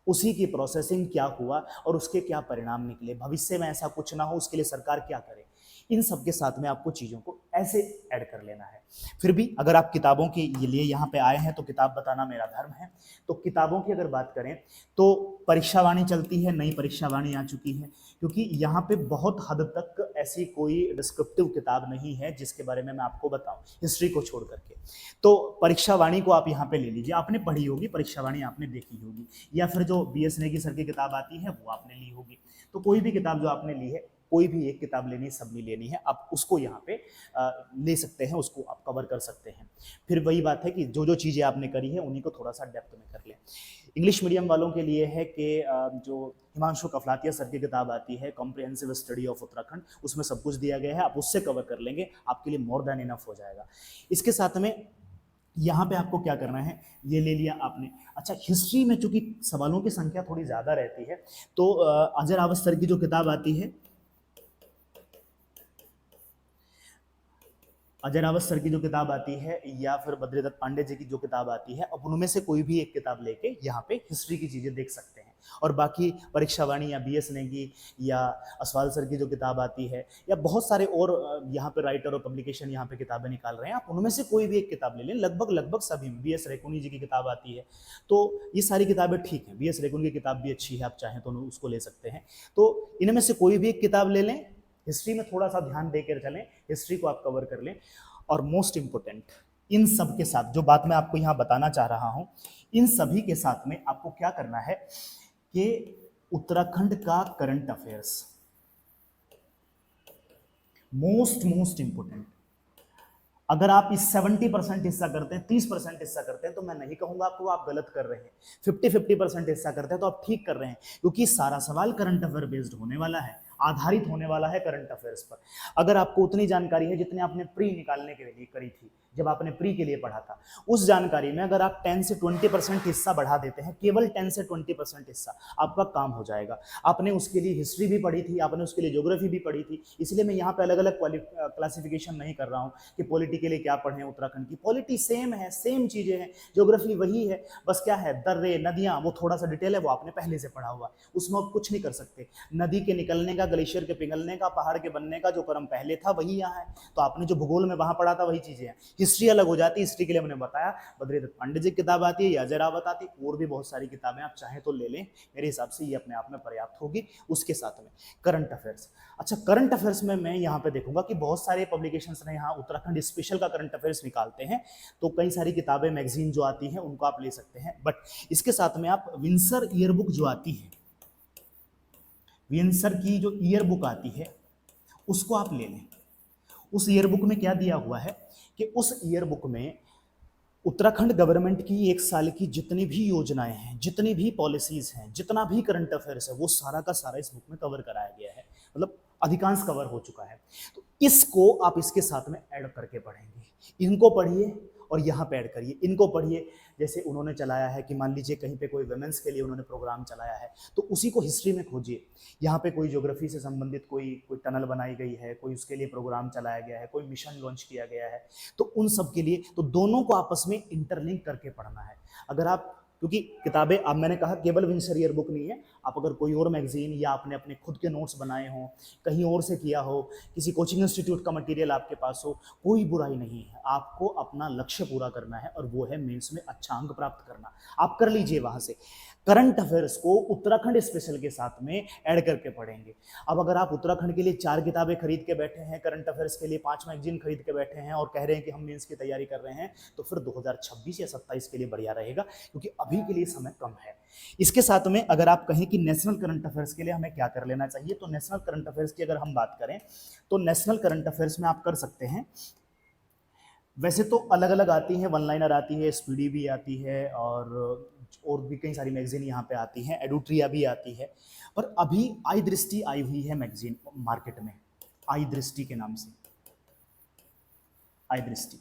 उसी की प्रोसेसिंग क्या हुआ और उसके क्या परिणाम निकले, भविष्य में ऐसा कुछ ना हो उसके लिए सरकार क्या करे, इन सब के साथ में आपको चीज़ों को ऐसे ऐड कर लेना है। फिर भी अगर आप किताबों के लिए यहाँ पे आए हैं तो किताब बताना मेरा धर्म है। तो किताबों की अगर बात करें तो परीक्षावाणी चलती है, नई परीक्षावाणी आ चुकी है, क्योंकि यहाँ पे बहुत हद तक ऐसी कोई डिस्क्रिप्टिव किताब नहीं है जिसके बारे में मैं आपको बताऊं, हिस्ट्री को छोड़ करके। तो परीक्षावाणी को आप यहाँ पे ले लीजिए, आपने पढ़ी होगी परीक्षावाणी, आपने देखी होगी, या फिर जो BS नेगी सर की किताब आती है वो आपने ली होगी। तो कोई भी किताब जो आपने ली है, कोई भी एक किताब लेनी, सब नहीं लेनी है, आप उसको यहाँ पे ले सकते हैं, उसको आप कवर कर सकते हैं। फिर वही बात है कि जो जो चीज़ें आपने करी है उन्हीं को थोड़ा सा डेप्थ में कर लें। इंग्लिश मीडियम वालों के लिए है कि जो हिमांशु कफलातिया सर की किताब आती है कॉम्प्रिहेंसिव स्टडी ऑफ उत्तराखंड, उसमें सब कुछ दिया गया है, आप उससे कवर कर लेंगे, आपके लिए मोर देन इनफ हो जाएगा। इसके साथ में यहाँ पे आपको क्या करना है, ये ले लिया आपने। अच्छा, हिस्ट्री में चूंकि सवालों की संख्या थोड़ी ज़्यादा रहती है, तो अजय रावत सर की जो किताब आती है, अजय रावत सर की जो किताब आती है, या फिर बद्रीदत्त पांडे जी की जो किताब आती है, अब उनमें से कोई भी एक किताब लेके यहाँ पे हिस्ट्री की चीज़ें देख सकते हैं। और बाकी परीक्षा वाणी या BS नेगी या असवाल सर की जो किताब आती है, या बहुत सारे और यहाँ पे राइटर और पब्लिकेशन यहाँ पे किताबें निकाल रहे हैं, आप उनमें से कोई भी एक किताब ले लें, लगभग सभी में BS रेकुनी जी की किताब आती है, तो ये सारी किताबें ठीक हैं। BS रेकुनी की किताब भी अच्छी है, आप चाहें तो उसको ले सकते हैं। तो इनमें से कोई भी एक किताब ले लें, हिस्ट्री में थोड़ा सा ध्यान देकर चलें, हिस्ट्री को आप कवर कर लें। और मोस्ट इंपोर्टेंट, इन सब के साथ जो बात मैं आपको यहाँ बताना चाह रहा हूँ, इन सभी के साथ में आपको क्या करना है कि उत्तराखंड का करंट अफेयर्स मोस्ट इंपोर्टेंट। अगर आप इस 70% हिस्सा करते हैं, 30% हिस्सा करते हैं, तो मैं नहीं कहूंगा आपको आप गलत कर रहे हैं। 50% हिस्सा करते हैं तो आप ठीक कर रहे हैं, क्योंकि सारा सवाल करंट अफेयर बेस्ड होने वाला है, आधारित होने वाला है करंट अफेयर्स पर। अगर आपको उतनी जानकारी है जितनी आपने प्री निकालने के लिए करी थी, जब आपने प्री के लिए पढ़ा था, उस जानकारी में अगर आप 10 से 20% हिस्सा बढ़ा देते हैं, केवल 10 से 20% हिस्सा, आपका काम हो जाएगा। आपने उसके लिए हिस्ट्री भी पढ़ी थी, आपने उसके लिए ज्योग्राफी भी पढ़ी थी, इसलिए मैं यहाँ पे अलग अलग क्लासिफिकेशन नहीं कर रहा हूँ कि पॉलिटी के लिए क्या पढ़ें। उत्तराखंड की पॉलिटी सेम है, सेम चीजें हैं, ज्योग्राफी वही है, बस क्या है, दर्रे नदियाँ, वो थोड़ा सा डिटेल है, वो आपने पहले से पढ़ा हुआ है, उसमें आप कुछ नहीं कर सकते। नदी के निकलने का, ग्लेशियर के पिघलने का, पहाड़ के बनने का जो क्रम पहले था वही यहाँ है, तो आपने जो भूगोल में वहां पढ़ा था वही चीजें हैं। हिस्ट्री अलग हो जाती है, हिस्ट्री के लिए मैंने बताया बद्रीदत्त पांडे जी की किताब आती है, या जरावत आती है, और भी बहुत सारी किताबें आप चाहें तो ले लें, मेरे हिसाब से ये अपने आप में पर्याप्त होगी। उसके साथ में करंट अफेयर्स। अच्छा, करंट अफेयर्स में मैं यहाँ पे देखूंगा कि बहुत सारे पब्लिकेशंस ने यहाँ उत्तराखंड स्पेशल का करंट अफेयर्स निकालते हैं, तो कई सारी किताबें मैगजीन जो आती हैं उनको आप ले सकते हैं। बट इसके साथ में आप विंसर ईयर बुक जो आती है, विंसर की जो ईयर बुक आती है उसको आप ले लें। उस ईयर बुक में क्या दिया हुआ है कि उस ईयर बुक में उत्तराखंड गवर्नमेंट की एक साल की जितनी भी योजनाएं हैं, जितनी भी पॉलिसीज हैं, जितना भी करंट अफेयर्स है, वो सारा का सारा इस बुक में कवर कराया गया है, मतलब अधिकांश कवर हो चुका है। तो इसको आप इसके साथ में ऐड करके पढ़ेंगे। इनको पढ़िए और यहाँ पे ऐड करिए, इनको पढ़िए। जैसे उन्होंने चलाया है कि मान लीजिए कहीं पे कोई वुमेन्स के लिए उन्होंने प्रोग्राम चलाया है, तो उसी को हिस्ट्री में खोजिए। यहाँ पे कोई ज्योग्राफी से संबंधित कोई टनल बनाई गई है, कोई उसके लिए प्रोग्राम चलाया गया है, कोई मिशन लॉन्च किया गया है, तो उन सब के लिए तो दोनों को आपस में इंटरलिंक करके पढ़ना है। अगर आप, क्योंकि किताबें, अब मैंने कहा केवल विंसर ईयर बुक नहीं है, आप अगर कोई और मैगजीन या आपने अपने खुद के नोट्स बनाए हों, कहीं और से किया हो, किसी कोचिंग इंस्टीट्यूट का मटेरियल आपके पास हो, कोई बुराई नहीं है। आपको अपना लक्ष्य पूरा करना है और वो है मेंस में अच्छा अंक प्राप्त करना। आप कर लीजिए वहां से। करंट अफेयर्स को उत्तराखंड स्पेशल के साथ में ऐड करके पढ़ेंगे। अब अगर आप उत्तराखंड के लिए 4 किताबें खरीद के बैठे हैं, करंट अफेयर्स के लिए 5 मैगजीन खरीद के बैठे हैं और कह रहे हैं कि हम मेंस की तैयारी कर रहे हैं, तो फिर 2026 या 27 के लिए बढ़िया रहेगा, क्योंकि अभी के लिए समय कम है। इसके साथ में अगर आप कहें कि नेशनल करंट अफेयर्स के लिए हमें क्या कर लेना चाहिए, तो नेशनल करंट अफेयर्स की अगर हम बात करें तो नेशनल करंट अफेयर्स में आप कर सकते हैं, वैसे तो अलग अलग आती हैं, वन लाइनर आती है, स्पीडी भी आती है, और भी कई सारी मैगजीन यहाँ पे आती हैं, एडुट्रिया भी आती है, पर अभी आई दृष्टि आई हुई है मैगजीन मार्केट में, आई दृष्टि के नाम से। आई दृष्टि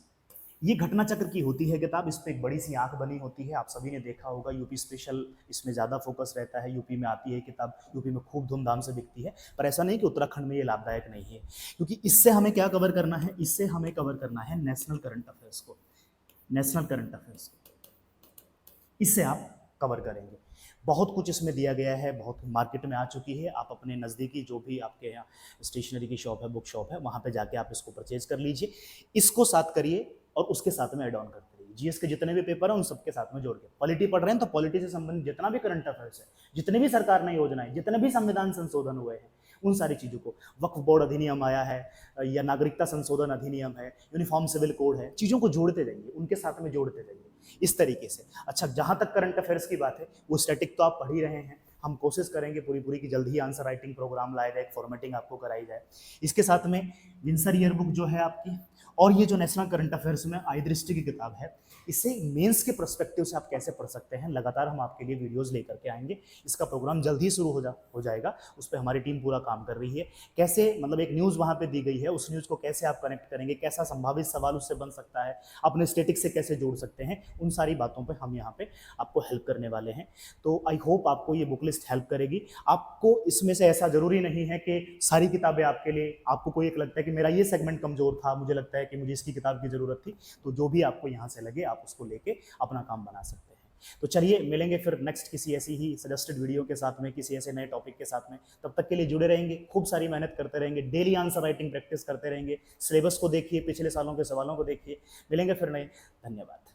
ये घटना चक्र की होती है किताब, इस पर एक बड़ी सी आंख बनी होती है, आप सभी ने देखा होगा। यूपी स्पेशल इसमें ज़्यादा फोकस रहता है, यूपी में आती है किताब, यूपी में खूब धूमधाम से बिकती है, पर ऐसा नहीं कि उत्तराखंड में ये लाभदायक नहीं है, क्योंकि इससे हमें क्या कवर करना है, इससे हमें कवर करना है नेशनल करंट अफेयर्स को। नेशनल करंट अफेयर्स को इससे आप कवर करेंगे। बहुत कुछ इसमें दिया गया है, बहुत मार्केट में आ चुकी है। आप अपने नज़दीकी जो भी आपके यहाँ स्टेशनरी की शॉप है, बुक शॉप है, वहाँ पे जाके आप इसको परचेज कर लीजिए, इसको साथ करिए और उसके साथ में ऐड ऑन करते रहिए। जीएस के जितने भी पेपर हैं उन सबके साथ में जोड़ के, पॉलिटी पढ़ रहे हैं तो पॉलिटी से संबंधित जितना भी करंट अफेयर्स है, जितने भी सरकार ने योजनाएं, जितने भी संविधान संशोधन हुए हैं, उन सारी चीज़ों को, वक्फ बोर्ड अधिनियम आया है या नागरिकता संशोधन अधिनियम है, यूनिफॉर्म सिविल कोड है, चीज़ों को जोड़ते जाइए, उनके साथ में जोड़ते जाइए इस तरीके से। अच्छा, जहाँ तक करंट अफेयर्स की बात है, वो स्टैटिक तो आप पढ़ ही रहे हैं, हम कोशिश करेंगे पूरी की जल्द ही आंसर राइटिंग प्रोग्राम लाया जाए, फॉर्मेटिंग आपको कराई जाए। इसके साथ में विंसर ईयर बुक जो है आपकी, और ये जो नेशनल करंट अफेयर्स में आई दृष्टि की किताब है, इसे मेंस के पर्सपेक्टिव से आप कैसे पढ़ सकते हैं, लगातार हम आपके लिए वीडियोस लेकर के आएंगे। इसका प्रोग्राम जल्द ही शुरू हो जाएगा, उस पर हमारी टीम पूरा काम कर रही है। कैसे, मतलब एक न्यूज़ वहाँ पे दी गई है, उस न्यूज़ को कैसे आप कनेक्ट करेंगे, कैसा संभावित सवाल उससे बन सकता है, अपने स्टैटिक से कैसे जोड़ सकते हैं, उन सारी बातों पर हम यहाँ पे आपको हेल्प करने वाले हैं। तो आई होप आपको ये बुक लिस्ट हेल्प करेगी। आपको इसमें से ऐसा जरूरी नहीं है कि सारी किताबें आपके लिए, आपको कोई एक लगता है कि मेरा ये सेगमेंट कमजोर था, मुझे लगता है कि मुझे इसकी किताब की जरूरत थी, तो जो भी आपको यहाँ से लगे आप उसको लेके अपना काम बना सकते हैं। तो चलिए मिलेंगे फिर नेक्स्ट किसी ऐसी ही सजेस्टेड वीडियो के साथ में, किसी ऐसे नए टॉपिक के साथ में। तब तक के लिए जुड़े रहेंगे, खूब सारी मेहनत करते रहेंगे, डेली आंसर राइटिंग प्रैक्टिस करते रहेंगे, सिलेबस को देखिए, पिछले सालों के सवालों को देखिए। मिलेंगे फिर नए। धन्यवाद।